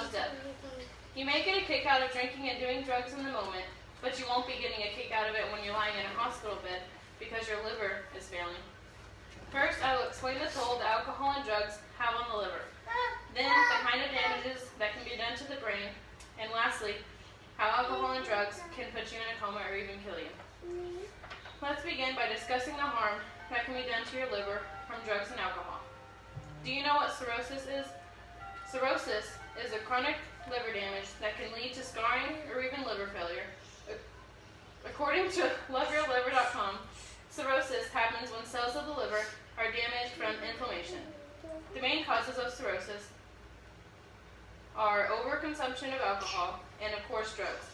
cause death. You may get a kick out of drinking and doing drugs in the moment, but you won't be getting a kick out of it when you're lying in a hospital bed because your liver is failing. First, I will explain the toll that alcohol and drugs have on the liver. Then, the kind of damages that can be done to the brain. And lastly, how alcohol and drugs can put you in a coma or even kill you. Let's begin by discussing the harm that can be done to your liver from drugs and alcohol. Do you know what cirrhosis is? Cirrhosis is a chronic liver damage that can lead to scarring or even liver failure. According to loveyourliver.com, cirrhosis happens when cells of the liver are damaged from inflammation. The main causes of cirrhosis are overconsumption of alcohol and, of course, drugs.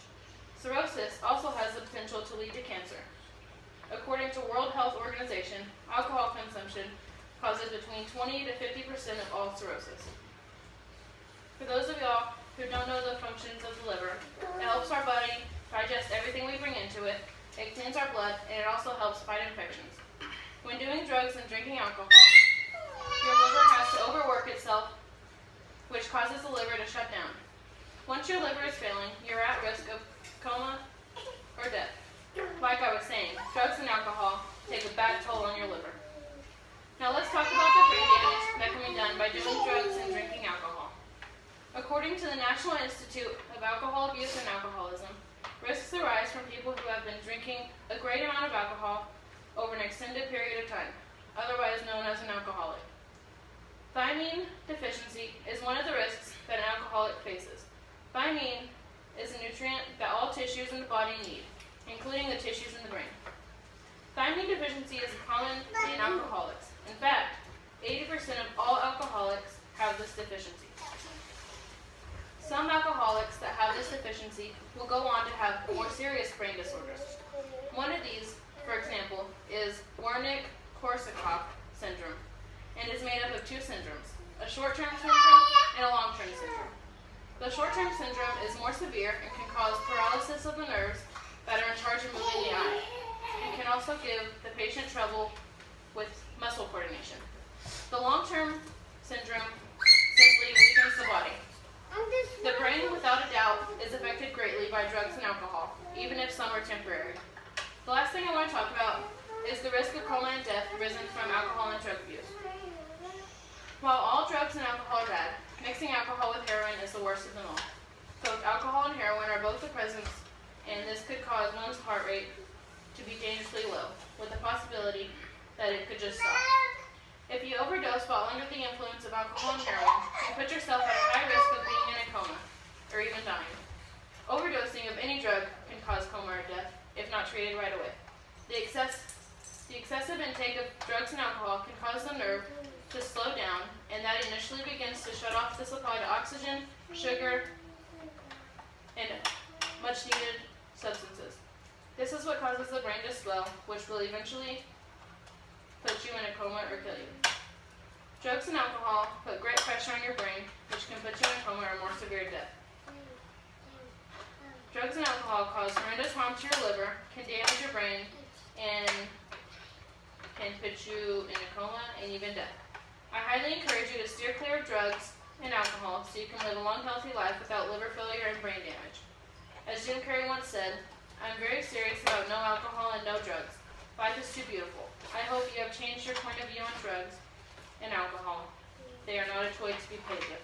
Cirrhosis also has the potential to lead to cancer. According to World Health Organization, alcohol consumption causes between 20 to 50% of all cirrhosis. For those of y'all who don't know the functions of the liver, it helps our body digest everything we bring into it, it cleans our blood, and it also helps fight infections. When doing drugs and drinking alcohol, your liver has to overwork itself, which causes the liver to shut down. Once your liver is failing, you're at risk of coma or death. Like I was saying, drugs and alcohol take a bad toll on your liver. Now let's talk about the brain damage that can be done by doing drugs and drinking alcohol. According to the National Institute of Alcohol Abuse and Alcoholism, risks arise from people who have been drinking a great amount of alcohol over an extended period of time, otherwise known as an alcoholic. Thiamine deficiency is one of the risks that an alcoholic faces. Thiamine is a nutrient that all tissues in the body need, including the tissues in the brain. Thiamine deficiency is common in alcoholics. In fact, 80% of all alcoholics have this deficiency. Some alcoholics that have this deficiency will go on to have more serious brain disorders. One of these, for example, is Wernicke-Korsakoff syndrome, and is made up of two syndromes, a short-term syndrome and a long-term syndrome. The short-term syndrome is more severe and can cause paralysis of the nerves that are in charge of moving the eye, and can also give the patient trouble with muscle coordination. The long-term syndrome simply weakens the body. The brain, without a doubt, is affected greatly by drugs and alcohol, even if some are temporary. The last thing I want to talk about is the risk of coma and death risen from alcohol and drug abuse. While all drugs and alcohol are bad, mixing alcohol with heroin is the worst of them all. Both alcohol and heroin are both the presence, and this could cause one's heart rate to be dangerously low, with the possibility that it could just stop. If you overdose while under the influence of alcohol and heroin, you put yourself at a high risk of being in a coma, or even dying. Overdosing of any drug can cause coma or death, if not treated right away. The excessive intake of drugs and alcohol can cause the nerve to slow down, and that initially begins to shut off the supply to oxygen, sugar, and much needed substances. This is what causes the brain to swell, which will eventually put you in a coma or kill you. Drugs and alcohol put great pressure on your brain, which can put you in a coma or more severe death. Drugs and alcohol cause horrendous harm to your liver, can damage your brain, and can put you in a coma and even death. I highly encourage you to steer clear of drugs and alcohol so you can live a long, healthy life without liver failure and brain damage. As Jim Carrey once said, "I'm very serious about no alcohol and no drugs. Life is too beautiful." I hope you have changed your point of view on drugs and alcohol. They are not a toy to be played with.